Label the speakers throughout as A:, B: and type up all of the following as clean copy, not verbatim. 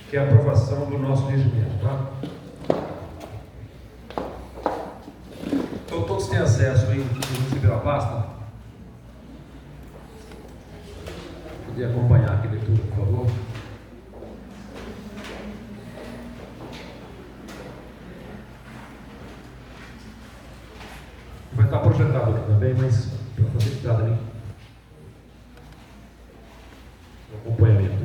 A: que é a aprovação do nosso regimento, tá? Então, todos têm acesso aí, inclusive, à pasta. Poder acompanhar aqui a leitura, por favor. Vai estar projetado aqui também, mas para facilitar ali o acompanhamento.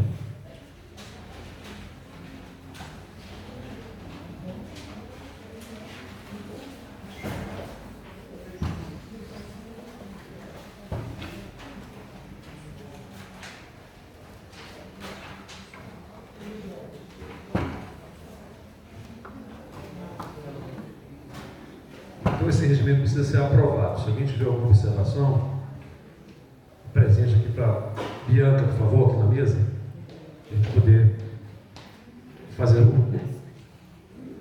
A: Então, esse regimento precisa ser aprovado. Se alguém tiver alguma observação, presente aqui para Bianca, por favor, aqui na mesa, a gente poder fazer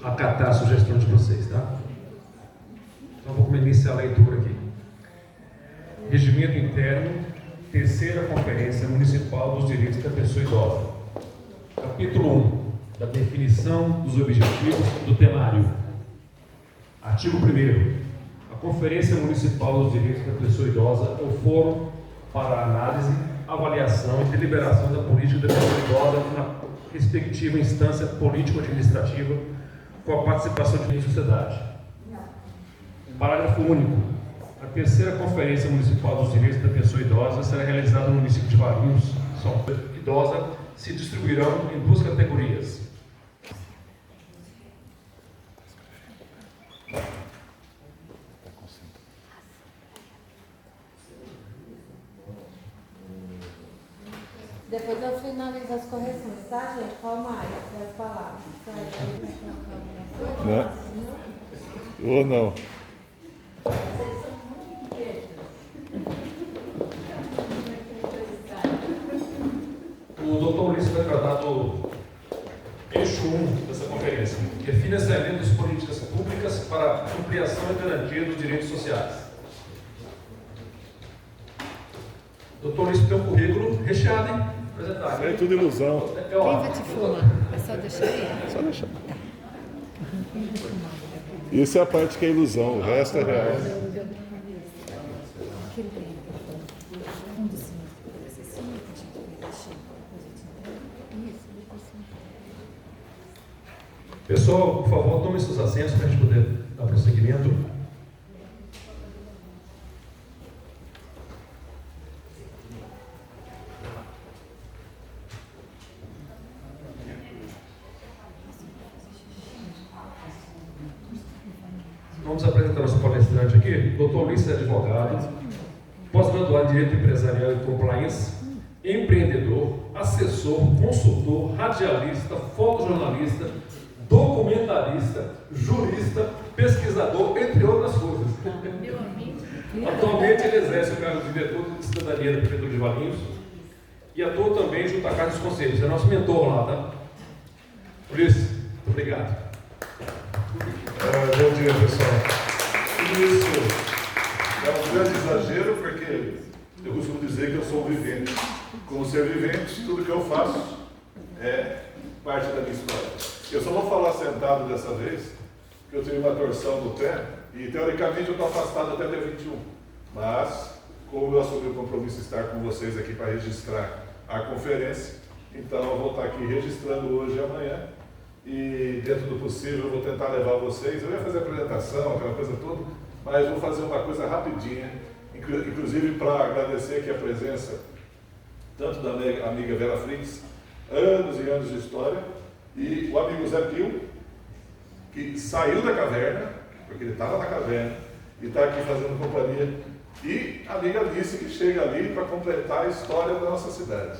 A: acatar a sugestão de vocês, tá? Então, vou iniciar a leitura aqui. Regimento interno, terceira Conferência Municipal dos Direitos da Pessoa Idosa. Capítulo 1, da definição dos objetivos do temário. Artigo 1º. A Conferência Municipal dos Direitos da Pessoa Idosa é o fórum para a análise, avaliação e deliberação da política da pessoa idosa na respectiva instância político-administrativa com a participação de toda a sociedade. Parágrafo único. A terceira Conferência Municipal dos Direitos da Pessoa Idosa será realizada no município de Valinhos, São Paulo. Idosa se distribuirão em duas categorias.
B: Depois eu finalizo as correções, tá, gente? Calma aí, as palavras.
C: Não? Ou não?
A: O doutor Ulisses vai tratar do eixo 1 dessa conferência, que é financiamento das políticas públicas para ampliação e garantia dos direitos sociais. Doutor Ulisses tem um currículo recheado, hein? Apresentar.
C: É tudo ilusão.
D: Quem vai te filmar? É só deixar aí?
C: Só deixar. Isso é a parte que é ilusão, o resto é real.
A: Pessoal, por favor, tomem seus assentos para a gente poder dar prosseguimento. Vamos apresentar nosso palestrante aqui. Dr. Ulisses é advogado, pós-graduado em Direito Empresarial e Compliance, empreendedor, assessor, consultor, radialista, fotojornalista, documentarista, jurista, pesquisador, entre outras coisas.
D: Meu amigo.
A: Atualmente ele exerce o cargo de diretor de cidadania da Prefeitura de Valinhos e atua também junto à Casa dos Conselhos. É nosso mentor lá, tá? Ulisses, muito obrigado.
E: Bom dia, pessoal. Tudo isso é um grande exagero, porque eu costumo dizer que eu sou um vivente. Como ser vivente, tudo que eu faço é parte da minha história. Eu só vou falar sentado dessa vez, porque eu tive uma torção no pé e, teoricamente, eu estou afastado até dia 21. Mas, como eu assumi o compromisso de estar com vocês aqui para registrar a conferência, então eu vou estar aqui registrando hoje e amanhã. E, dentro do possível, eu vou tentar levar vocês. Eu ia fazer a apresentação, aquela coisa toda, mas vou fazer uma coisa rapidinha, inclusive para agradecer aqui a presença tanto da amiga Vera Fritz, anos e anos de história, e o amigo Zé Pio, que saiu da caverna, porque ele estava na caverna, e está aqui fazendo companhia, e a amiga Alice, que chega ali para completar a história da nossa cidade.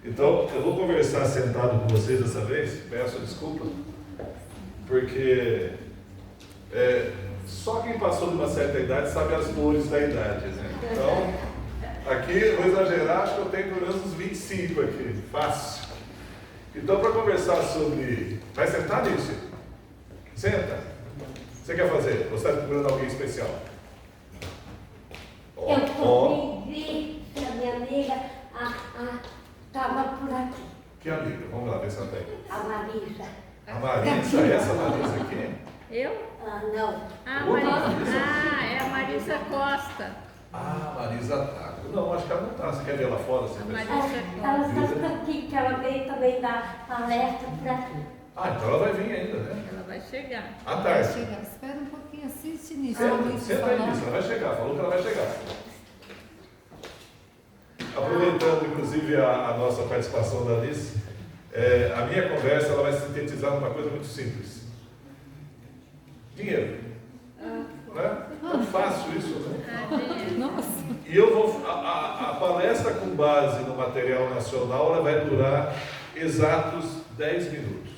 E: Então, eu vou conversar sentado com vocês dessa vez, peço desculpa, porque só quem passou de uma certa idade sabe as dores da idade, né? Então, aqui eu vou exagerar, acho que eu tenho pelo menos uns 25 aqui, fácil. Então, para conversar sobre... Vai sentar, Alice? Senta. Você quer fazer? Ou você está procurando alguém especial?
F: Eu convivi que a minha amiga estava por aqui.
E: Que amiga? Vamos lá ver se ela tem.
F: A Marisa.
E: A Marisa, essa Marisa aqui?
D: Eu?
F: Ah, não.
D: Ah,
E: Outra
D: Marisa.
E: Marisa?
D: Ah, é a Marisa Costa.
E: Ah, Marisa tá. Não, acho que ela não tá. Você quer ver ela fora? Você
D: A
E: pensa?
D: Marisa
F: Ela
D: Costa.
F: está aqui, que ela veio também dar palestra por aqui.
E: Ah, então ela vai vir ainda, né?
D: Ela vai chegar.
E: À
G: Vai
E: tarde.
G: chegar. Espera um pouquinho, assiste nisso.
E: Senta aí, Alice, ela vai chegar. Falou que ela vai chegar. Aproveitando, inclusive, a nossa participação da Alice, a minha conversa ela vai sintetizar numa coisa muito simples. Dinheiro. Não é? Tão fácil isso, né?
G: Nossa.
E: E eu vou. A palestra com base no material nacional ela vai durar exatos 10 minutos.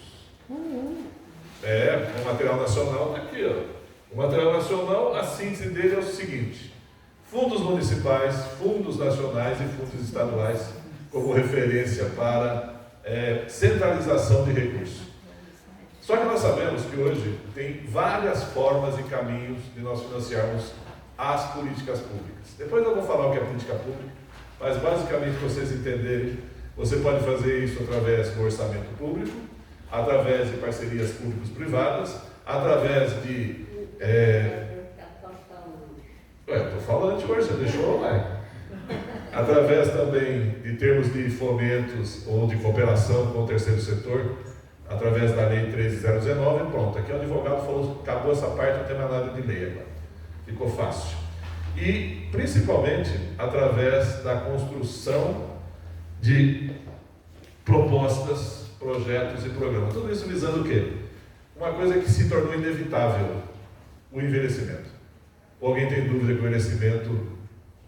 E: O material nacional está aqui, ó. O material nacional, a síntese dele é o seguinte: fundos municipais, fundos nacionais e fundos estaduais como referência para centralização de recursos. Só que nós sabemos que hoje tem várias formas e caminhos de nós financiarmos as políticas públicas. Depois eu vou falar o que é política pública, mas basicamente para vocês entenderem, você pode fazer isso através do orçamento público, através de parcerias públicos-privadas, através de... Estou falando de você deixou online. Através também de termos de fomentos ou de cooperação com o terceiro setor, através da Lei 13.019, pronto. Aqui o advogado falou, acabou essa parte, não tem mais nada de lei agora. Ficou fácil. E, principalmente, através da construção de propostas, projetos e programas. Tudo isso visando o quê? Uma coisa que se tornou inevitável, o envelhecimento. Alguém tem dúvida que o envelhecimento,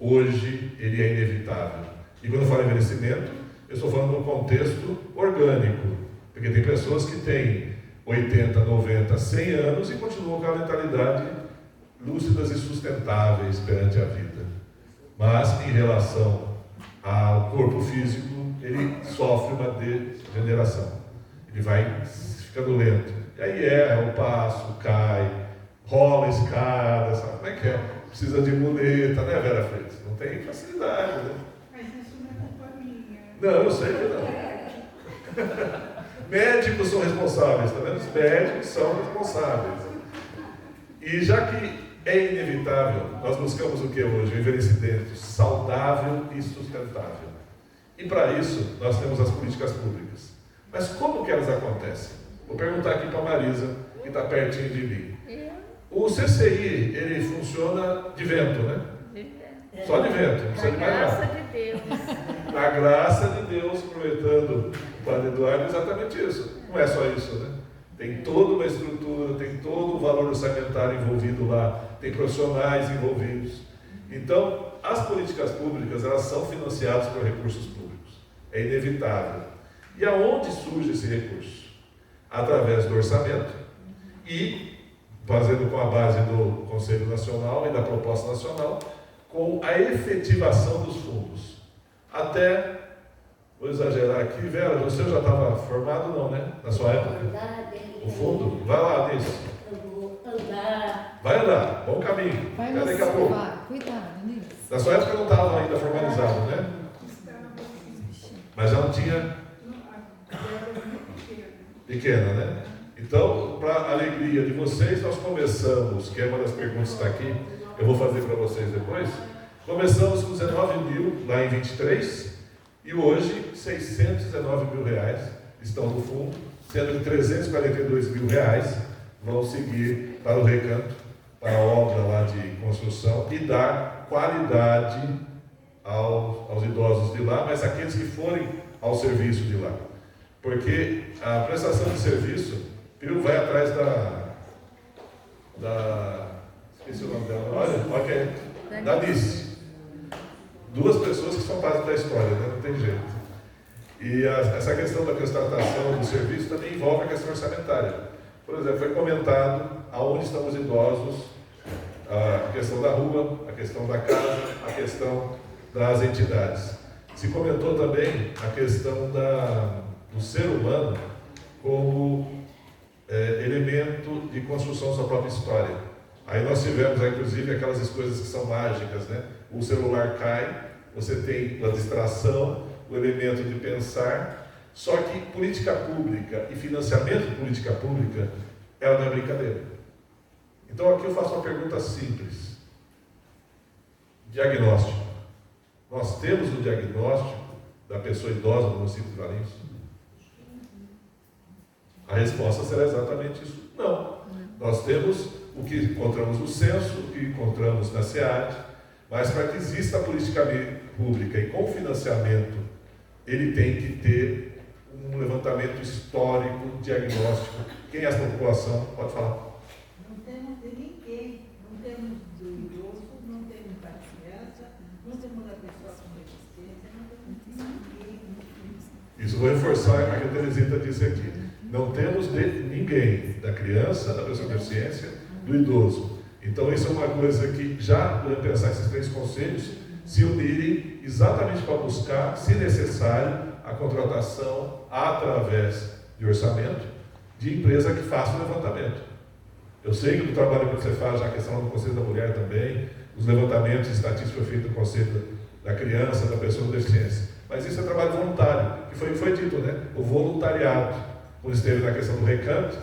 E: hoje, ele é inevitável? E quando eu falo envelhecimento, eu estou falando no contexto orgânico. Porque tem pessoas que têm 80, 90, 100 anos e continuam com a mentalidade lúcidas e sustentáveis perante a vida. Mas, em relação ao corpo físico, ele sofre uma degeneração. Ele vai ficando lento. E aí erra o passo, cai, rola a escada, sabe como é que é? Precisa de muleta, né, Vera Freitas? Não tem facilidade, né?
H: Mas isso não é culpa minha.
E: Não, eu sei que não. Médicos são responsáveis, tá vendo? Os médicos são responsáveis. E já que é inevitável, nós buscamos o que hoje? O envelhecimento saudável e sustentável. E para isso, nós temos as políticas públicas. Mas como que elas acontecem? Vou perguntar aqui para a Marisa, que está pertinho de mim. O CCI, ele funciona de vento, né? Só de vento, não precisa de mais nada.
D: Graça de Deus.
E: Na graça de Deus, aproveitando o Padre Eduardo, exatamente isso. Não é só isso, né? Tem toda uma estrutura, tem todo o valor orçamentário envolvido lá, tem profissionais envolvidos. Então, as políticas públicas, elas são financiadas por recursos públicos. É inevitável. E aonde surge esse recurso? Através do orçamento e, fazendo com a base do Conselho Nacional e da proposta nacional, com a efetivação dos fundos. Até, vou exagerar aqui, Vera, você já estava formado não, né? Na sua época? O fundo? Vai lá, Nisso.
F: Eu vou andar.
E: Vai andar, bom caminho.
G: Vai
E: Até
G: no
E: daqui a pouco.
G: celular. Cuidado nisso.
E: Na sua época não estava ainda formalizado, né? Mas já não tinha pequena, né? Então, para a alegria de vocês, nós começamos, que é uma das perguntas que está aqui, eu vou fazer para vocês depois. Começamos com 19 mil lá em 23 e hoje 619 mil reais estão no fundo, sendo que 342 mil reais vão seguir para o recanto, para a obra lá de construção e dar qualidade aos idosos de lá, mas aqueles que forem ao serviço de lá. Porque a prestação de serviço, Pio vai atrás esqueci o nome dela, olha que é da Alice. Duas pessoas que são parte da história, né? Não tem jeito. E essa questão da constatação do serviço também envolve a questão orçamentária. Por exemplo, foi comentado aonde estão os idosos, a questão da rua, a questão da casa, a questão das entidades. Se comentou também a questão do ser humano como elemento de construção da sua própria história. Aí nós tivemos, inclusive, aquelas coisas que são mágicas, né? O celular cai, você tem a distração, o elemento de pensar, Só que política pública e financiamento de política pública, ela não é brincadeira. Então aqui eu faço uma pergunta simples. Diagnóstico. Nós temos o diagnóstico da pessoa idosa no município de Valinhos? A resposta será exatamente isso. Não. Nós temos o que encontramos no censo, o que encontramos na SEAD, mas para que exista a política pública e com financiamento, ele tem que ter um levantamento histórico, diagnóstico. Quem é essa população? Pode falar.
H: Não temos de ninguém, não temos do idoso, não temos da criança, não temos da pessoa com deficiência, não temos de ninguém.
E: Isso vou reforçar o que a Teresita disse aqui. Não temos de ninguém, da criança, da pessoa com deficiência, do idoso. Então isso é uma coisa que já podemos pensar esses 3 conselhos se unirem exatamente para buscar, se necessário, a contratação através de orçamento de empresa que faça o levantamento. Eu sei que do trabalho que você faz, já a questão do Conselho da Mulher também, os levantamentos estatísticos feitos no Conselho da Criança, da pessoa com deficiência. Mas isso é trabalho voluntário, que foi dito, né? O voluntariado. Quando esteve na questão do recanto,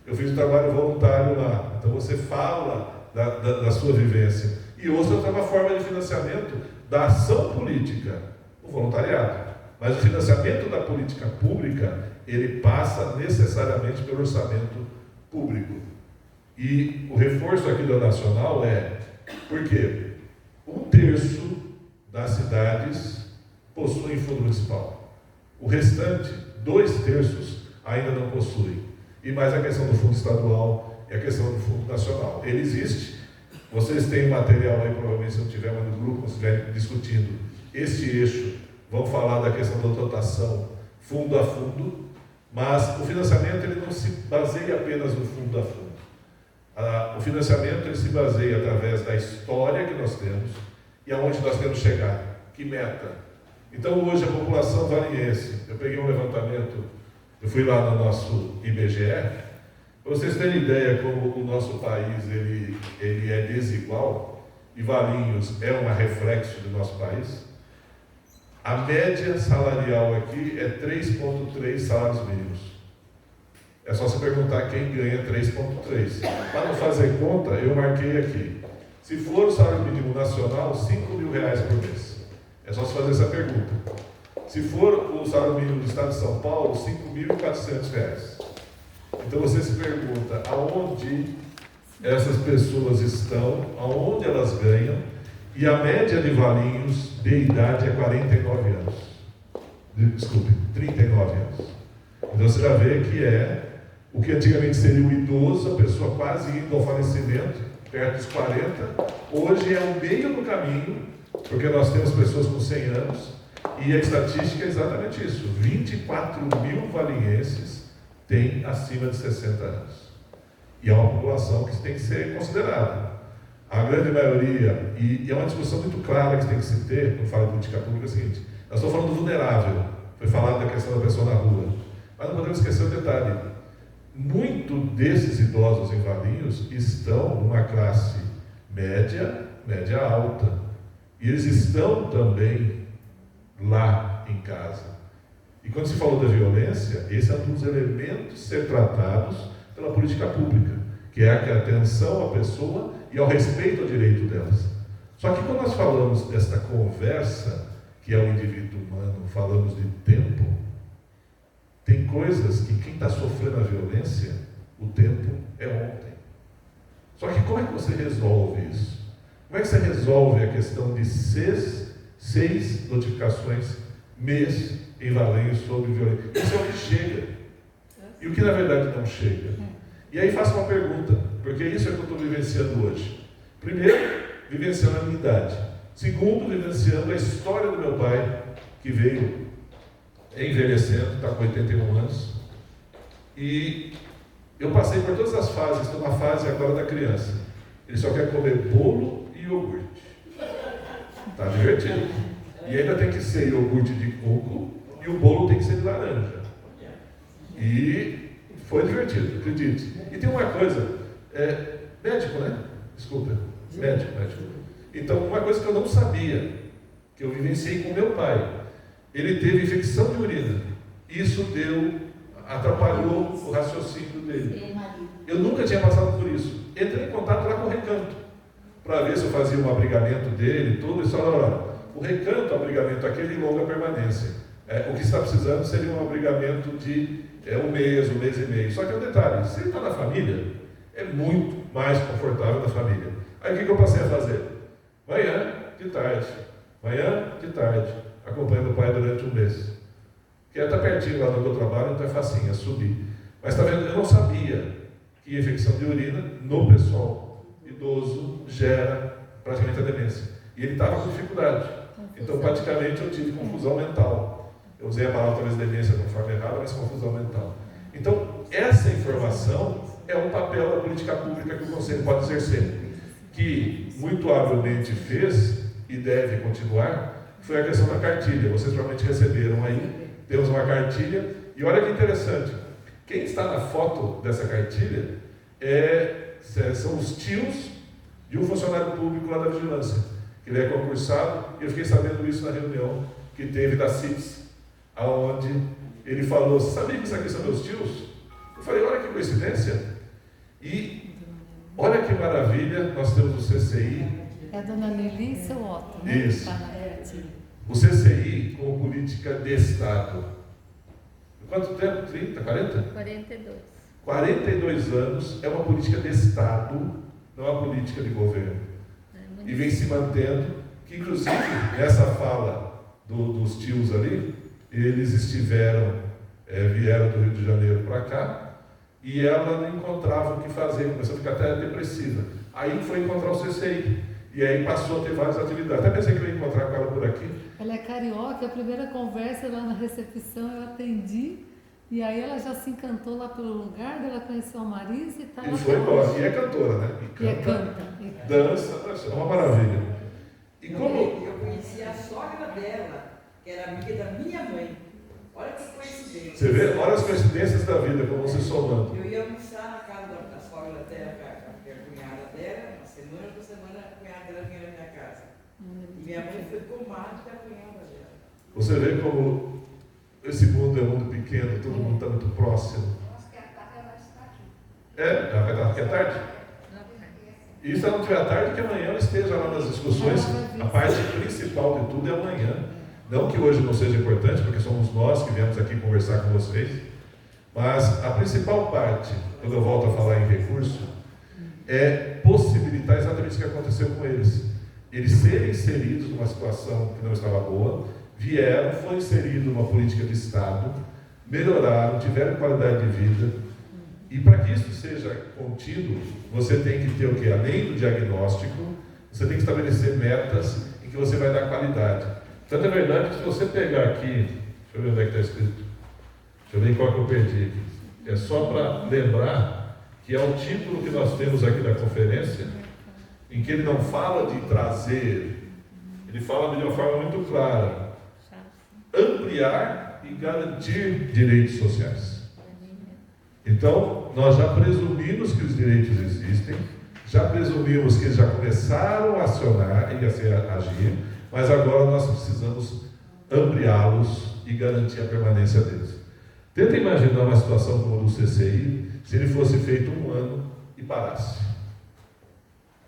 E: eu fiz um trabalho voluntário lá. Então você fala da sua vivência. E outra é uma forma de financiamento da ação política, o voluntariado. Mas o financiamento da política pública, ele passa necessariamente pelo orçamento público. E o reforço aqui da Nacional é, porque 1/3 das cidades possuem fundo municipal. O restante, 2/3, ainda não possuem. E mais a questão do fundo estadual e a questão do fundo nacional. Ele existe. Vocês têm material aí, provavelmente, se não tiver, mas no grupo, se estiver discutindo esse eixo, vão falar da questão da dotação fundo a fundo, mas o financiamento ele não se baseia apenas no fundo a fundo. O financiamento ele se baseia através da história que nós temos e aonde nós queremos chegar, que meta. Então hoje a população valinhense, eu peguei um levantamento, eu fui lá no nosso IBGE, para vocês terem ideia como o nosso país ele é desigual, e Valinhos é um reflexo do nosso país. A média salarial aqui é 3,3 salários mínimos. É só se perguntar quem ganha 3,3. Para não fazer conta, eu marquei aqui. Se for o salário mínimo nacional, R$5.000 por mês. É só se fazer essa pergunta. Se for o salário mínimo do Estado de São Paulo, R$5.400. Então você se pergunta aonde essas pessoas estão, aonde elas ganham, e a média de Valinhos de idade é 49 anos. Desculpe, 39 anos. Então você já vê que é o que antigamente seria o idoso, a pessoa quase indo ao falecimento, perto dos 40, hoje é o meio do caminho, porque nós temos pessoas com 100 anos, e a estatística é exatamente isso: 24.000 valinhenses têm acima de 60 anos. E é uma população que tem que ser considerada. A grande maioria, e é uma discussão muito clara que tem que se ter, quando fala de política pública, é o seguinte: nós estamos falando do vulnerável, foi falado da questão da pessoa na rua, mas não podemos esquecer o detalhe: muito desses idosos em Valinhos estão numa classe média, média alta, e eles estão também lá em casa. E quando se falou da violência, esse é um dos elementos a ser tratados pela política pública, que é a atenção à pessoa e ao respeito ao direito delas. Só que quando nós falamos desta conversa, que é o indivíduo humano, falamos de tempo, tem coisas que quem está sofrendo a violência, o tempo é ontem. Só que como é que você resolve isso? Como é que você resolve a questão de seis notificações mês em Valinhos sobre violência? Isso é o que chega. E o que na verdade não chega? E aí faço uma pergunta, porque isso é que eu estou vivenciando hoje. Primeiro, vivenciando a minha idade. Segundo, vivenciando a história do meu pai, que veio envelhecendo, está com 81 anos. E eu passei por todas as fases, estou na fase agora da criança. Ele só quer comer bolo e iogurte. Está divertido. E ainda tem que ser iogurte de coco e o bolo tem que ser de laranja. E foi divertido, acredite. E tem uma coisa, médico, né? Desculpa, médico. Então, uma coisa que eu não sabia, que eu vivenciei com meu pai, ele teve infecção de urina isso atrapalhou o raciocínio dele. Eu nunca tinha passado por isso. Entrei em contato lá com o Recanto, para ver se eu fazia um abrigamento dele, tudo. E falaram, olha, o Recanto, o abrigamento aquele de longa permanência. O que está precisando seria um abrigamento de 1 mês e meio. Só que é um detalhe, se ele está na família, é muito mais confortável na família. Aí o que eu passei a fazer? Manhã de tarde, acompanhando o pai durante 1 mês. Que está pertinho lá do meu trabalho, então é facinho, é subir. Mas está vendo, eu não sabia que infecção de urina no pessoal idoso gera praticamente a demência. E ele estava com dificuldade. Então, praticamente, eu tive confusão mental. Eu usei a palavra talvez demência de uma forma errada, mas confusão mental. Então, essa informação é um papel da política pública que o Conselho pode exercer, que muito habilmente fez e deve continuar, foi a questão da cartilha. Vocês provavelmente receberam aí, temos uma cartilha, e olha que interessante, quem está na foto dessa cartilha são os tios de um funcionário público lá da Vigilância, que ele é concursado, e eu fiquei sabendo isso na reunião que teve da CITES, aonde ele falou, sabia que isso aqui são meus tios? Eu falei, olha que coincidência, e olha que maravilha, nós temos o CCI.
G: É a dona Lili e seu Otto, né?
E: Isso.
G: Que está na cartilha.
E: O CCI como política de Estado. Quanto tempo? 30, 40?
D: 42.
E: 42 anos é uma política de Estado, não é uma política de governo. E vem se mantendo, que inclusive nessa fala dos tios ali, eles vieram do Rio de Janeiro para cá, e ela não encontrava o que fazer, começou a ficar até depressiva. Aí foi encontrar o CCI, e aí passou a ter várias atividades. Até pensei que eu ia encontrar com ela por aqui.
G: Ela é carioca, a primeira conversa lá na recepção eu atendi, e aí ela já se encantou lá pelo lugar, ela conheceu a Marisa e está lá.
E: E foi embora, e é cantora, né?
G: Canta.
E: Dança, é uma maravilha. E como...
H: Eu conheci a sogra dela, que era amiga da minha mãe. Olha que coincidência.
E: Você vê? Olha as coincidências da vida, como se somando.
H: Eu ia almoçar na casa da sogra dela, que é a cunhada dela, uma semana por semana a cunhada dela vinha na minha casa. E minha mãe foi comadre da cunhada dela.
E: Você vê como esse mundo é um mundo pequeno, todo mundo está muito próximo. Ela vai estar aqui à tarde? E se ela não estiver à tarde, que amanhã ela esteja lá nas discussões. A parte principal de tudo é amanhã. Não que hoje não seja importante, porque somos nós que viemos aqui conversar com vocês, mas a principal parte, quando eu volto a falar em recurso, é possibilitar exatamente o que aconteceu com eles. Eles serem inseridos numa situação que não estava boa, foi inserido numa política de Estado, melhoraram, tiveram qualidade de vida, e para que isso seja contido, você tem que ter o quê? Além do diagnóstico, você tem que estabelecer metas em que você vai dar qualidade. Tanto é verdade que se você pegar aqui, deixa eu ver onde é que está escrito, deixa eu ver qual que eu perdi aqui. É só para lembrar que é o título que nós temos aqui da conferência, em que ele não fala de trazer, ele fala de uma forma muito clara, ampliar e garantir direitos sociais. Então, nós já presumimos que os direitos existem, já presumimos que eles já começaram a acionar e a agir, mas agora nós precisamos ampliá-los e garantir a permanência deles. Tenta imaginar uma situação como a do CCI, se ele fosse feito 1 ano e parasse.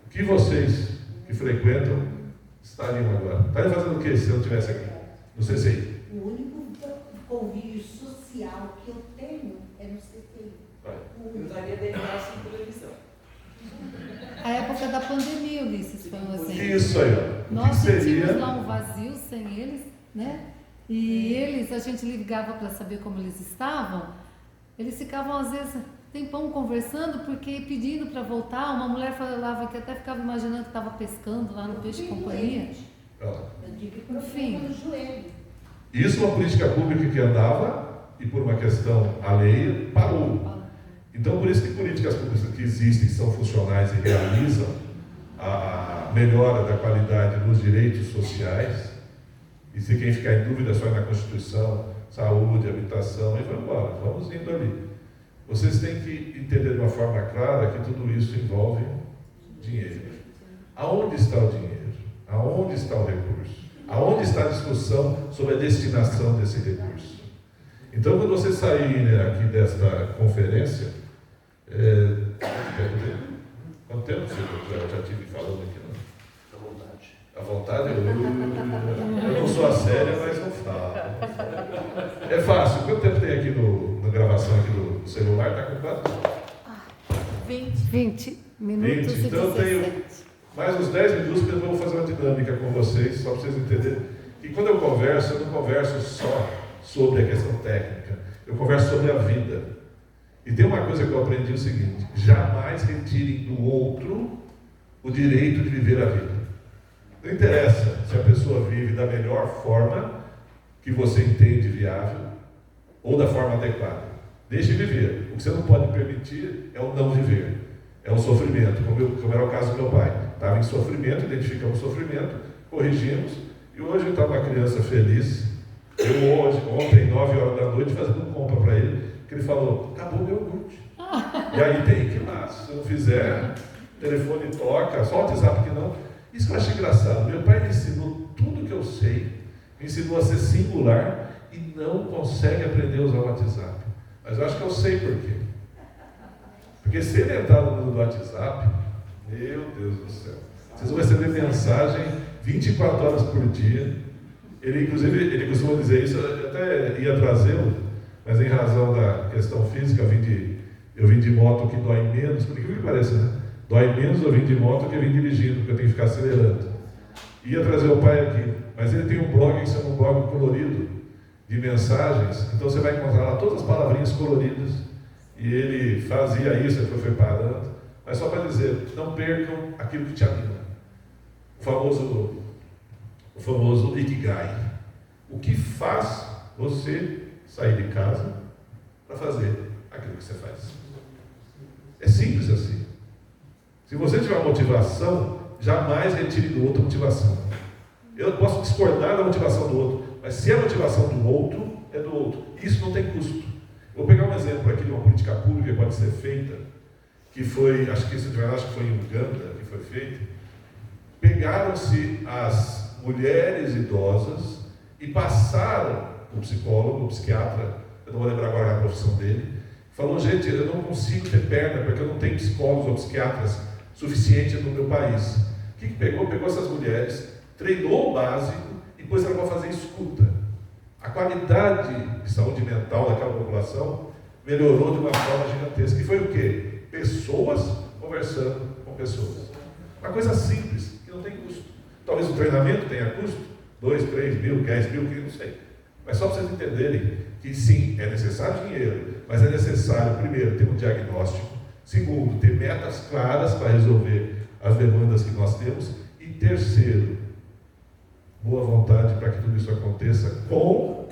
E: O que vocês que frequentam estariam agora? Estariam fazendo o que se eu estivesse aqui, no CCI?
I: O único convívio social que eu tenho é no CCI.
H: Eu estaria deitado sem televisão.
G: A época da pandemia, Ulisses, foi um exemplo.
E: Isso aí, ó.
G: Nós
E: seria...
G: sentimos lá um vazio sem eles, né? E eles, a gente ligava para saber como eles estavam, eles ficavam às vezes tempão conversando, porque pedindo para voltar, uma mulher falava que até ficava imaginando que estava pescando lá no Peixe Companhia.
I: Eu tive problema no joelho.
E: Isso é uma política pública que andava e por uma questão alheia parou. Então, por isso que políticas públicas que existem, que são funcionais e realizam a melhora da qualidade dos direitos sociais, e se quem ficar em dúvida só é na Constituição, saúde, habitação, e vai embora, vamos indo ali. Vocês têm que entender de uma forma clara que tudo isso envolve dinheiro. Aonde está o dinheiro? Aonde está o recurso? Aonde está a discussão sobre a destinação desse recurso? Então, quando vocês saírem aqui desta conferência, quanto tempo eu já tive falando aqui? Não? À vontade, eu não sou a séria, mas não falo. É fácil. Quanto tempo tem aqui na gravação aqui do celular? Está com quanto?
G: 20 minutos
E: 20. Então, eu tenho mais uns 10 minutos que eu vou fazer uma dinâmica com vocês, só para vocês entenderem. E quando eu não converso só sobre a questão técnica, eu converso sobre a vida. E tem uma coisa que eu aprendi o seguinte: jamais retirem do outro o direito de viver a vida. Não interessa se a pessoa vive da melhor forma que você entende viável ou da forma adequada. Deixe viver. O que você não pode permitir é o não viver, é o sofrimento, como era o caso do meu pai. Estava em sofrimento, identificamos o sofrimento, corrigimos, e hoje está uma criança feliz. Eu ontem, 9 horas da noite, fazendo compra para ele, que ele falou: acabou o meu iogurte. E aí tem que ir lá, se você não fizer, o telefone toca, só o WhatsApp que não. Isso que eu acho engraçado. Meu pai me ensinou tudo que eu sei, me ensinou a ser singular e não consegue aprender a usar o WhatsApp. Mas eu acho que eu sei por quê. Porque se ele entrar no mundo do WhatsApp, meu Deus do céu, vocês vão receber mensagem 24 horas por dia. Ele, inclusive, ele costuma dizer isso, eu até ia trazê-lo, mas em razão da questão física, eu vim de moto que dói menos, por que pareça, né? Dói menos eu vim de moto que eu vim dirigindo, porque eu tenho que ficar acelerando. Ia trazer o pai aqui, mas ele tem um blog, que é um blog colorido, de mensagens, então você vai encontrar lá todas as palavrinhas coloridas, e ele fazia isso, ele foi parando, mas só para dizer, não percam aquilo que te anima. O famoso Ikigai. O que faz você sair de casa para fazer aquilo que você faz? É simples assim. Se você tiver motivação, jamais retire do outro a motivação. Eu posso discordar da motivação do outro, mas se a motivação do outro é do outro, isso não tem custo. Vou pegar um exemplo aqui de uma política pública que pode ser feita, que foi, acho que foi em Uganda que foi feita. Pegaram-se as mulheres idosas e passaram o psicólogo, o psiquiatra, eu não vou lembrar agora a profissão dele, falou: gente, eu não consigo ter perna porque eu não tenho psicólogos ou psiquiatras suficientes no meu país. O que pegou? Pegou essas mulheres, treinou o básico e pôs ela para fazer escuta. A qualidade de saúde mental daquela população melhorou de uma forma gigantesca. E foi o quê? Pessoas conversando com pessoas. Uma coisa simples, que não tem custo. Talvez o treinamento tenha custo, 2, 3 mil, 10 mil, que não sei. Mas só para vocês entenderem que sim, é necessário dinheiro, mas é necessário, primeiro, ter um diagnóstico, segundo, ter metas claras para resolver as demandas que nós temos, e terceiro, boa vontade para que tudo isso aconteça com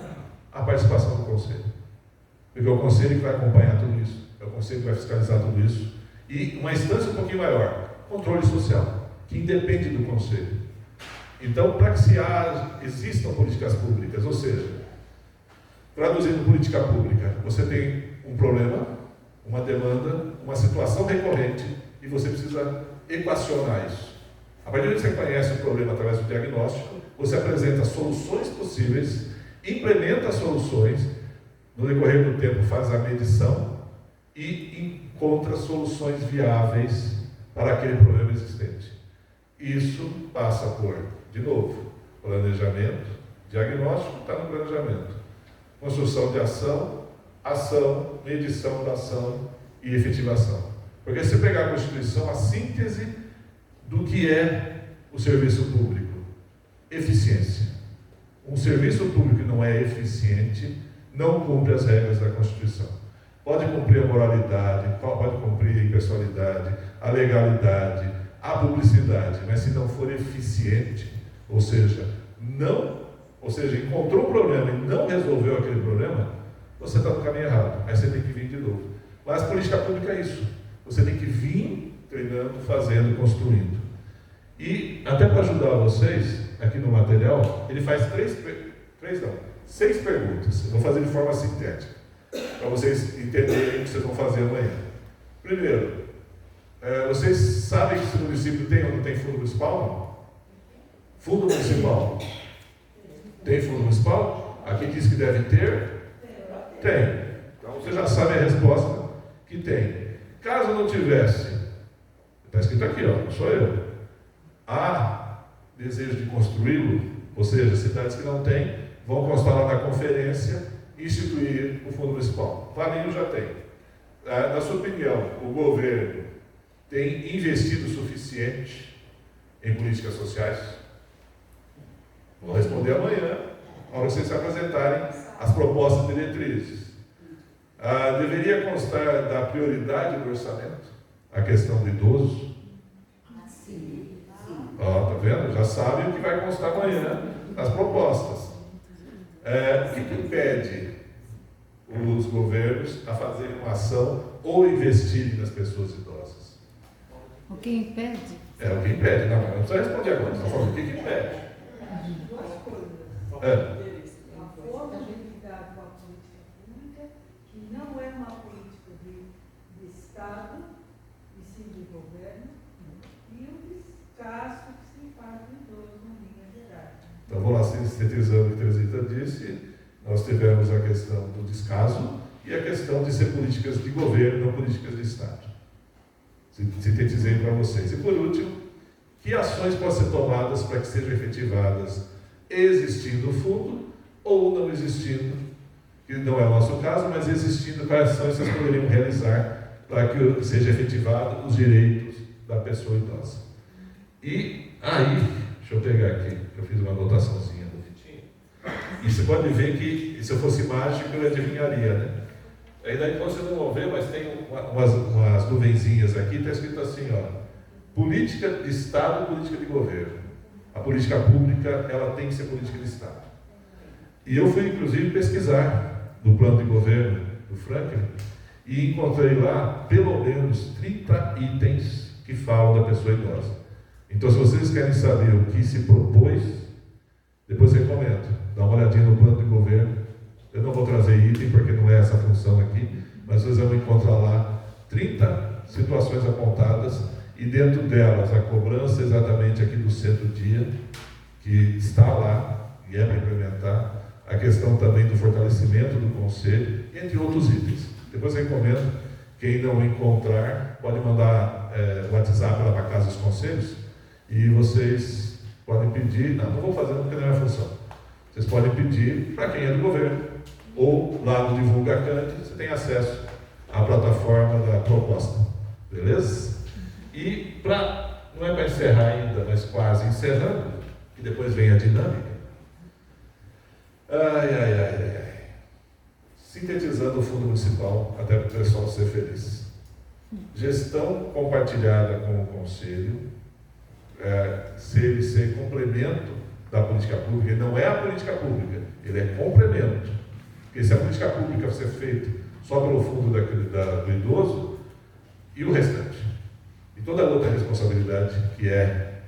E: a participação do Conselho. Porque é o Conselho que vai acompanhar tudo isso, é o Conselho que vai fiscalizar tudo isso, e uma instância um pouquinho maior, controle social, que independe do Conselho. Então, para que existam políticas públicas, ou seja, traduzindo política pública, você tem um problema, uma demanda, uma situação recorrente, e você precisa equacionar isso. A partir de que você conhece o problema através do diagnóstico, você apresenta soluções possíveis, implementa as soluções, no decorrer do tempo faz a medição e encontra soluções viáveis para aquele problema existente. Isso passa por, de novo, planejamento, diagnóstico está no planejamento, construção de ação, medição da ação e efetivação. Porque se você pegar a Constituição, a síntese do que é o serviço público, eficiência. Um serviço público que não é eficiente não cumpre as regras da Constituição. Pode cumprir a moralidade, pode cumprir a impessoalidade, a legalidade, a publicidade, mas se não for eficiente, ou seja, encontrou um problema e não resolveu aquele problema, você está no caminho errado, aí você tem que vir de novo. Mas política pública é isso, você tem que vir treinando, fazendo, construindo. E até para ajudar vocês, aqui no material, ele faz 6 perguntas, eu vou fazer de forma sintética, para vocês entenderem o que vocês vão fazer amanhã. Primeiro, vocês sabem que esse município tem ou não tem fundo municipal? Não? Fundo municipal. Tem fundo municipal? Aqui diz que deve ter? Tem. Então você já sabe a resposta que tem. Caso não tivesse, está escrito aqui, ó, não sou eu. Há desejo de construí-lo, ou seja, cidades que não têm, vão constar lá na conferência e instituir o fundo municipal. Valinho já tem. Na sua opinião, o governo tem investido o suficiente em políticas sociais? Vou responder amanhã, na hora que vocês se apresentarem as propostas diretrizes. Deveria constar da prioridade do orçamento a questão do idoso?
I: Sim.
E: Ó, tá vendo? Já sabe o que vai constar amanhã nas propostas. O que impede os governos a fazerem uma ação ou investirem nas pessoas idosas?
G: O que impede?
E: O que impede, não precisa responder agora, só falando o que impede.
J: A forma de lidar com a política pública, que não é uma política de Estado, e sim de governo, e o descaso que se faz em todos, na linha geral.
E: Então, vou lá sintetizando o que a Teresita disse. Nós tivemos a questão do descaso e a questão de ser políticas de governo, não políticas de Estado. Sintetizei para vocês. E por último, que ações podem ser tomadas para que sejam efetivadas existindo o fundo ou não existindo, que não é o nosso caso, mas existindo, quais ações vocês poderiam realizar para que seja efetivado os direitos da pessoa idosa. E aí, deixa eu pegar aqui, eu fiz uma anotaçãozinha no Vitinho. E você pode ver que, se eu fosse mágico, eu adivinharia, né? Aí daí você não vão ver, mas tem umas nuvenzinhas aqui, está escrito assim, ó, política de Estado, política de governo. A política pública, ela tem que ser política de Estado. E eu fui, inclusive, pesquisar no plano de governo do Franklin e encontrei lá, pelo menos, 30 itens que falam da pessoa idosa. Então, se vocês querem saber o que se propôs, depois recomendo, dá uma olhadinha no plano de governo. Eu não vou trazer item, porque não é essa a função aqui, mas vocês vão encontrar lá 30 situações apontadas e dentro delas a cobrança exatamente aqui do centro-dia, que está lá e é para implementar, a questão também do fortalecimento do conselho, entre outros itens. Depois eu recomendo, quem não encontrar, pode mandar WhatsApp lá para a Casa dos Conselhos e vocês podem pedir, não vou fazer porque não é a função, vocês podem pedir para quem é do governo, ou lá no Divulga Cante, você tem acesso à plataforma da proposta, beleza? E não é para encerrar ainda, mas quase encerrando, que depois vem a dinâmica. Sintetizando o fundo municipal, até para o pessoal ser feliz. Gestão compartilhada com o conselho, ser complemento da política pública, ele não é a política pública, ele é complemento. Porque se a política pública ser feita só pelo fundo do idoso, e o restante? E toda a outra responsabilidade que é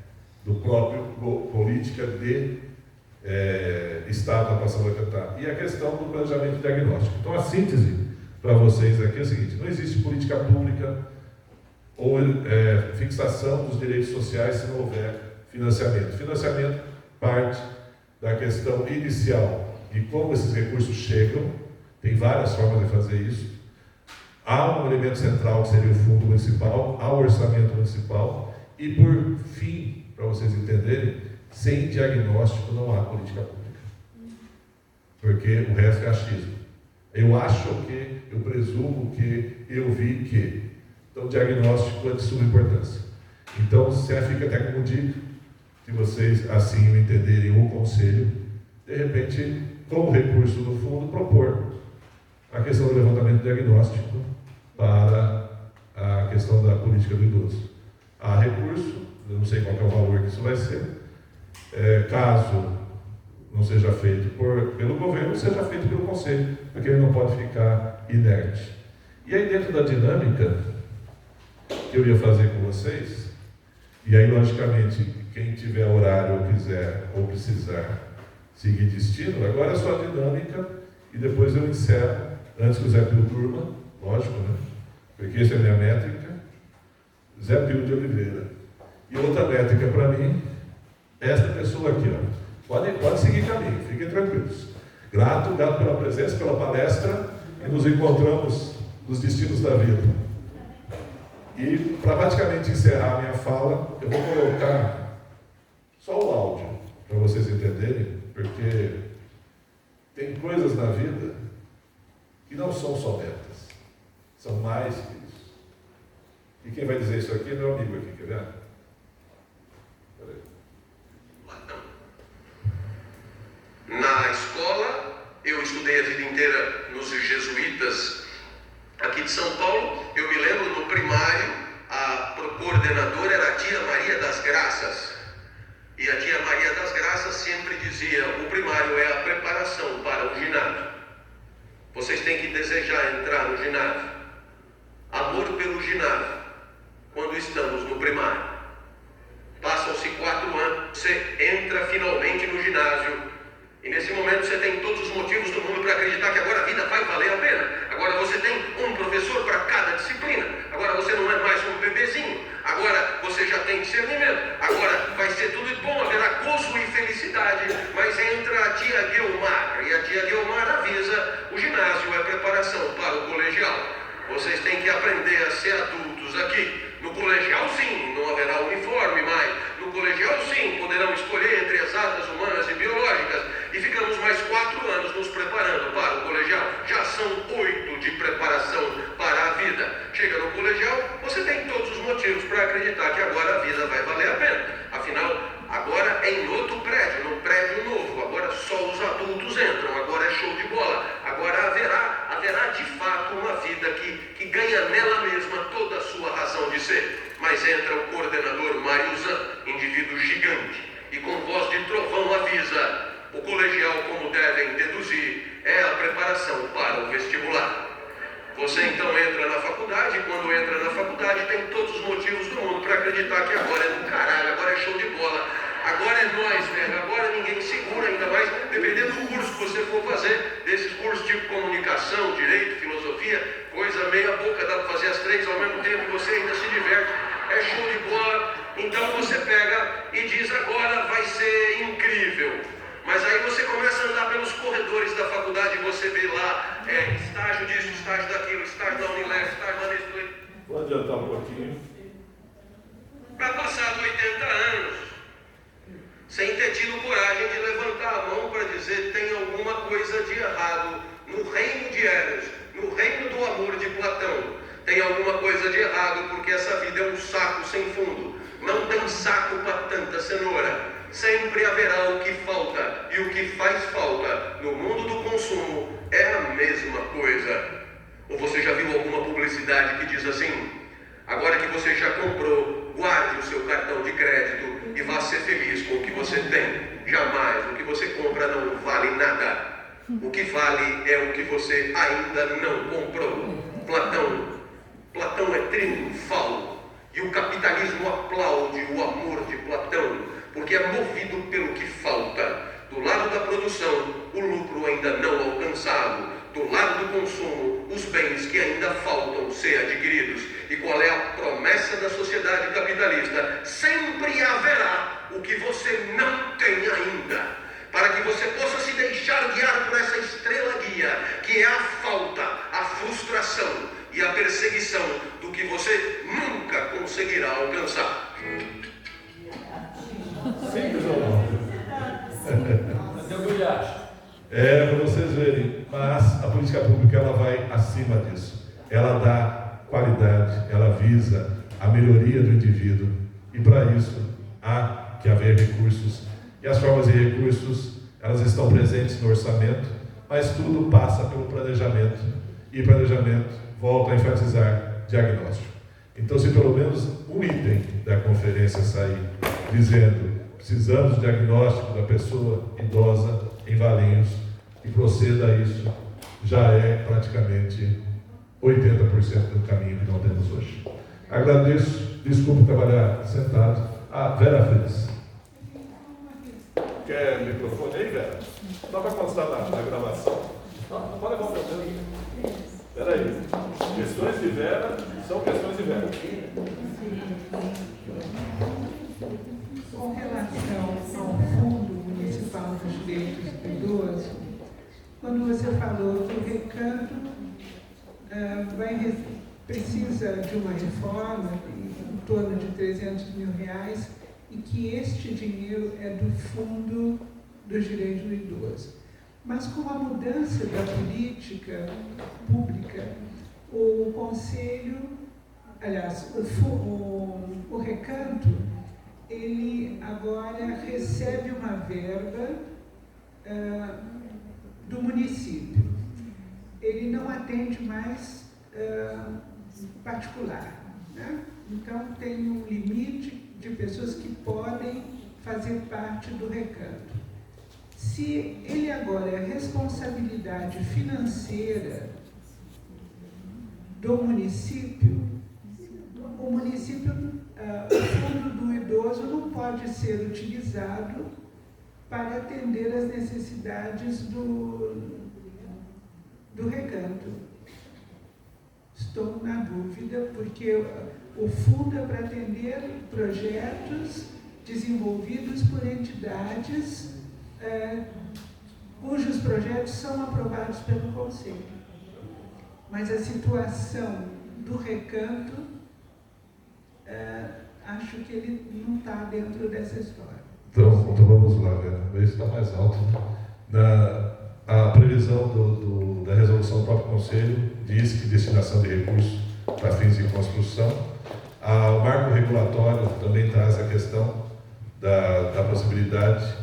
E: do próprio política de Estado da passando a cantar. E a questão do planejamento diagnóstico. Então a síntese para vocês aqui é a seguinte: não existe política pública ou fixação dos direitos sociais se não houver financiamento. Financiamento parte da questão inicial de como esses recursos chegam, tem várias formas de fazer isso. Há um elemento central que seria o fundo municipal, há o orçamento municipal e, por fim, para vocês entenderem, sem diagnóstico não há política pública. Porque o resto é achismo. Eu acho que, eu presumo que, eu vi que. Então, o diagnóstico é de suma importância. Então, fica até como dica, se vocês assim o entenderem o conselho, de repente, como recurso do fundo, propor a questão do levantamento diagnóstico para a questão da política do idoso. Há recurso, eu não sei qual é o valor que isso vai ser, caso não seja feito pelo governo, seja feito pelo conselho, porque ele não pode ficar inerte. E aí, dentro da dinâmica que eu ia fazer com vocês, e aí, logicamente, quem tiver horário ou quiser ou precisar seguir destino, agora é só a dinâmica e depois eu encerro, antes que o Zé Pio durma, lógico, né? Porque essa é a minha métrica, Zé Pio de Oliveira. E outra métrica para mim, esta pessoa aqui, ó. Pode seguir caminho, fiquem tranquilos. Grato pela presença, pela palestra, e nos encontramos nos destinos da vida. E, para praticamente encerrar a minha fala, eu vou colocar só o áudio, para vocês entenderem, porque tem coisas na vida que não são só metas, são mais que isso. E quem vai dizer isso aqui é meu amigo aqui, quer ver? Peraí.
K: Na escola, eu estudei a vida inteira nos jesuítas aqui de São Paulo. Eu me lembro, no primário, a coordenadora era a tia Maria das Graças. E a tia Maria das Graças sempre dizia: o primário é a preparação para o ginásio. Vocês têm que desejar entrar no ginásio. Amor pelo ginásio, quando estamos no primário. Passam-se 4 anos, você entra finalmente no ginásio. E nesse momento você tem todos os motivos do mundo para acreditar que agora a vida vai valer a pena. Agora você tem um professor para cada disciplina. Agora você não é mais um bebezinho. Agora você já tem discernimento. Agora vai ser tudo bom, haverá gozo e felicidade. Mas entra a tia Guilmar. E a tia Guilmar avisa: o ginásio é preparação para o colegial. Vocês têm que aprender a ser adultos aqui. No colegial, sim, não haverá uniforme mais. No colegial, sim, poderão escolher entre exatas, humanas e biológicas. E ficamos mais 4 anos nos preparando para o colegial. Já são 8 de preparação para a vida. Chega no colegial, você tem todos os motivos para acreditar que agora a vida vai valer a pena. Afinal, agora é em outro prédio, num prédio novo. Agora só os adultos entram. Agora é show de bola. Agora haverá de fato uma vida que ganha nela mesma toda a sua razão de ser. Mas entra o coordenador Mariusan, indivíduo gigante, e com voz de trovão avisa: o colegial, como devem deduzir, é a preparação para o vestibular. Você então entra na faculdade, e quando entra na faculdade tem todos os motivos do mundo para acreditar que agora é do caralho, agora é show de bola, agora é nós, velho, agora ninguém segura, ainda mais dependendo do curso que você for fazer, desses cursos tipo comunicação, direito, filosofia, coisa meia boca, dá para fazer as 3 ao mesmo tempo e você ainda se diverte, é show de bola. Então você pega e diz: agora vai ser incrível. Mas aí você começa a andar pelos corredores da faculdade e você vê lá estágio disso, estágio daquilo, estágio da Unilever, estágio da Nestlé.
E: Vou adiantar um pouquinho.
K: Para passar 80 anos, sem ter tido coragem de levantar a mão para dizer: tem alguma coisa de errado no reino de Eros, no reino do amor de Platão. Tem alguma coisa de errado porque essa vida é um saco sem fundo. Não tem saco para tanta cenoura. Sempre haverá o que falta, e o que faz falta no mundo do consumo é a mesma coisa. Ou você já viu alguma publicidade que diz assim: agora que você já comprou, guarde o seu cartão de crédito e vá ser feliz com o que você tem. Jamais o que você compra não vale nada. O que vale é o que você ainda não comprou. Platão é triunfal, e o capitalismo aplaude o amor de Platão, porque é movido pelo que falta. Do lado da produção, o lucro ainda não alcançado. Do lado do consumo, os bens que ainda faltam ser adquiridos. E qual é a promessa da sociedade capitalista? Sempre haverá o que você não tem ainda, para que você possa se deixar guiar por essa estrela guia, que é a falta, a frustração e a perseguição do que você nunca conseguirá alcançar.
E: Simples ou não? É, para vocês verem, mas a política pública ela vai acima disso. Ela dá qualidade, ela visa a melhoria do indivíduo, e para isso há que haver recursos. E as formas de recursos, elas estão presentes no orçamento, mas tudo passa pelo planejamento. E planejamento volta a enfatizar diagnóstico. Então, se pelo menos um item da conferência sair dizendo: precisamos de diagnóstico da pessoa idosa em Valinhos, e proceda a isso, já é praticamente 80% do caminho que não temos hoje. Agradeço, desculpe trabalhar sentado. Vera Fritz. Quer microfone aí, Vera? Só para constar na gravação. Não pode levar o meu dedo. Espera aí. Questões de Vera são questões de Vera.
J: Com relação ao Fundo Municipal dos Direitos do Idoso, quando você falou que o Recanto precisa de uma reforma em torno de R$300 mil, e que este dinheiro é do Fundo dos Direitos do Idoso. Mas com a mudança da política pública, o Conselho, aliás, o Recanto, ele agora recebe uma verba do município. Ele não atende mais particular, né? Então tem um limite de pessoas que podem fazer parte do Recanto. Se ele agora é responsabilidade financeira do município, o Fundo do Idoso não pode ser utilizado para atender as necessidades do Recanto. Estou na dúvida, porque o fundo é para atender projetos desenvolvidos por entidades cujos projetos são aprovados pelo Conselho. Mas a situação do Recanto, acho que ele não está dentro dessa história.
E: Então vamos lá, Vera. Esse está mais alto. A previsão da resolução do próprio Conselho diz que destinação de recursos para fins de construção. O marco regulatório também traz a questão da possibilidade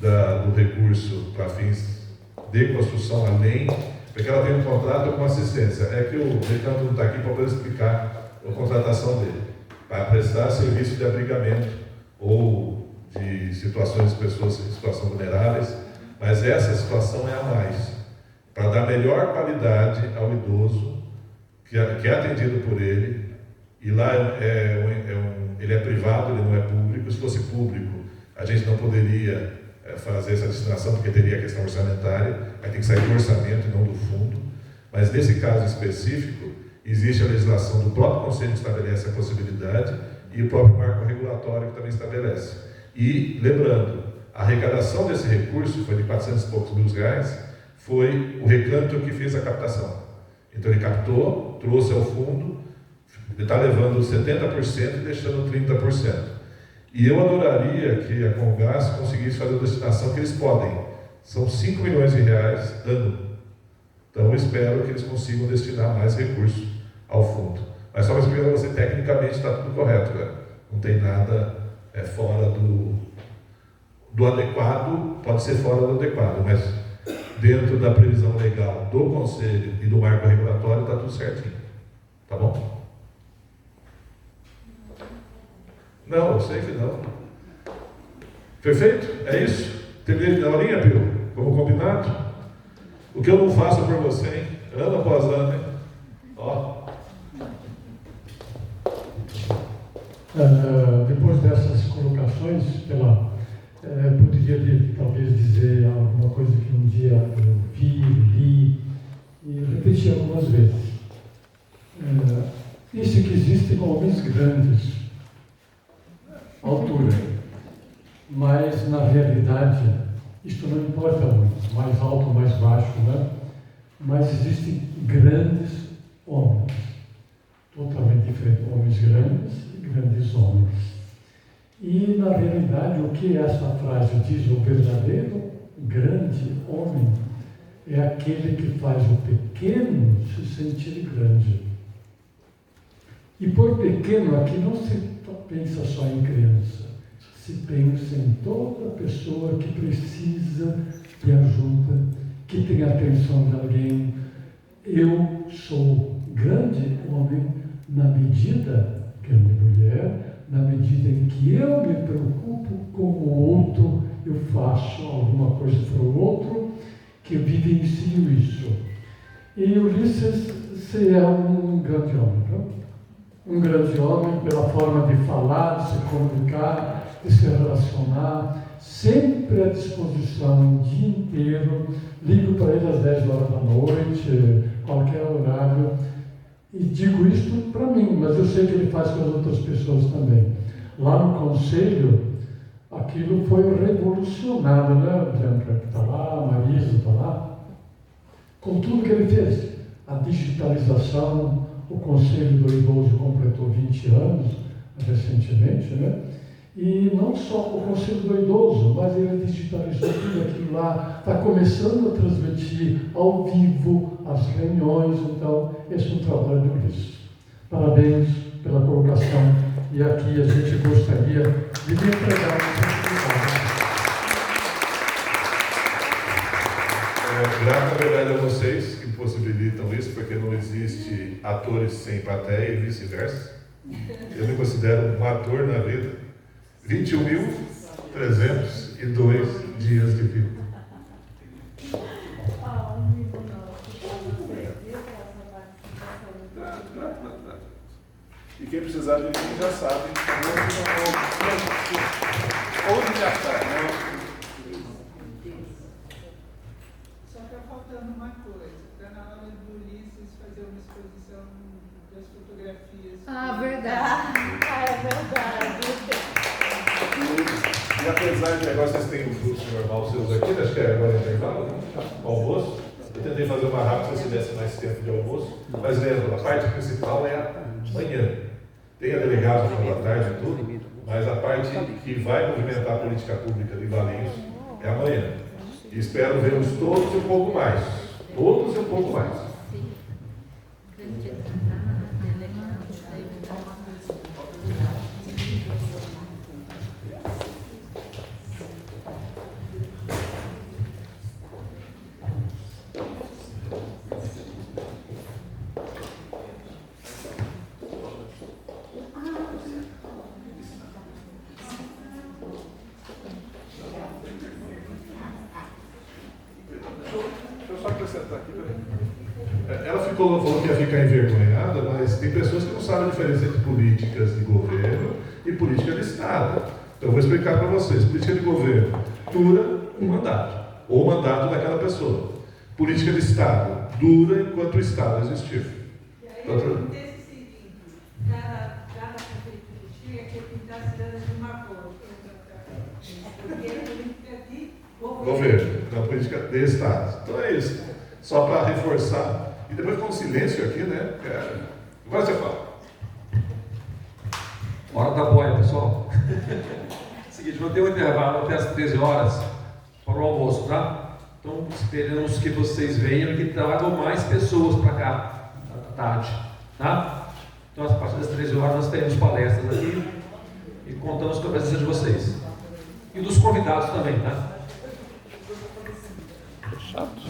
E: do recurso para fins de construção, além, porque ela tem um contrato com assistência. É que o Recanto não está aqui para poder explicar a contratação dele, para prestar serviço de abrigamento ou de situações de pessoas em situação vulneráveis, mas essa situação é a mais, para dar melhor qualidade ao idoso que é atendido por ele, e lá ele é privado, ele não é público. Se fosse público, a gente não poderia fazer essa destinação, porque teria a questão orçamentária, aí tem que sair do orçamento e não do fundo. Mas nesse caso específico, existe a legislação do próprio Conselho que estabelece a possibilidade e o próprio marco regulatório que também estabelece. E, lembrando, a arrecadação desse recurso foi de R$400 e poucos mil, foi o Recanto que fez a captação. Então ele captou, trouxe ao fundo, ele está levando 70% e deixando 30%. E eu adoraria que a Congás conseguisse fazer a destinação que eles podem. São R$5 milhões ano. Então eu espero que eles consigam destinar mais recursos ao fundo. Mas só para explicar para você, tecnicamente está tudo correto, né? Não tem nada fora do adequado, pode ser fora do adequado, mas dentro da previsão legal do Conselho e do marco regulatório está tudo certinho. Tá bom? Não, eu sei que não. Perfeito? É isso? Terminei na linha, Pio? Como combinado? O que eu não faço por você, hein? Ano após ano, hein? Ó.
L: Depois dessas colocações, poderia talvez dizer alguma coisa que um dia eu vi, li e repeti algumas vezes. Isso que existem homens grandes, altura, mas na realidade isto não importa muito, mais alto ou mais baixo, né? Mas existem grandes homens, totalmente diferentes, homens grandes e grandes homens. E na realidade o que essa frase diz, o verdadeiro grande homem é aquele que faz o pequeno se sentir grande. E por pequeno aqui não se pensa só em criança, se pensa em toda pessoa que precisa de ajuda, que tem a atenção de alguém. Eu sou grande homem na medida, grande mulher, na medida em que eu me preocupo com o outro, eu faço alguma coisa para o outro, que eu vivencio isso. E Ulisses é um grande homem, não? Um grande homem pela forma de falar, de se comunicar, de se relacionar, sempre à disposição o dia inteiro. Ligo para ele às 10 horas da noite, qualquer horário, e digo isto para mim, mas eu sei que ele faz com as outras pessoas também. Lá no Conselho, aquilo foi revolucionário, né? A Bianca que está lá, a Marisa está lá, com tudo que ele fez. a digitalização. O Conselho do Idoso completou 20 anos recentemente, né? E não só o Conselho do Idoso, mas ele digitalizou tudo aquilo lá, está começando a transmitir ao vivo as reuniões, então esse é um trabalho do Cristo. Parabéns pela colocação, e aqui a gente gostaria de lhe entregar uma oportunidade.
E: Grato, na verdade, a vocês que possibilitam isso, porque não existe atores sem plateia e vice-versa. Eu me considero um ator na vida. 21.302 dias de vida. E quem precisar de mim já sabe. Onde já está, né?
J: Só está faltando uma coisa. Está na hora do Ulisses fazer uma exposição das fotografias.
G: Ah, verdade.
B: Ah, é verdade.
E: E apesar de agora vocês têm um fluxo normal seus aqui, acho que é agora intervalo, almoço. Eu tentei fazer uma rápida se tivesse mais tempo de almoço, mas lembra, a parte principal é amanhã. Tem a delegada no final da tarde e tudo, mas a parte que vai movimentar a política pública de Valinhos é amanhã. E espero vê-los todos e um pouco mais. Todos e um pouco mais. Ela falou que ia ficar envergonhada, mas tem pessoas que não sabem a diferença entre políticas de governo e política de Estado. Então eu vou explicar para vocês. Política de governo dura um mandato, ou o mandato daquela pessoa. Política de Estado dura enquanto o Estado existir.
J: E aí acontece o seguinte, cada prefeitura chega que pintar a cidade de uma cor. Porque é política de
E: Governo, não política de Estado. Então é isso. Só para reforçar. E depois ficou um silêncio aqui, né? Agora você fala.
A: Hora da boia, pessoal. Seguinte, vou ter um intervalo até as 13 horas para o almoço, tá? Então esperamos que vocês venham e que tragam mais pessoas para cá à tarde, tá? Então a partir das 13 horas nós teremos palestras aqui e contamos com a presença de vocês. E dos convidados também, tá?
C: Chato.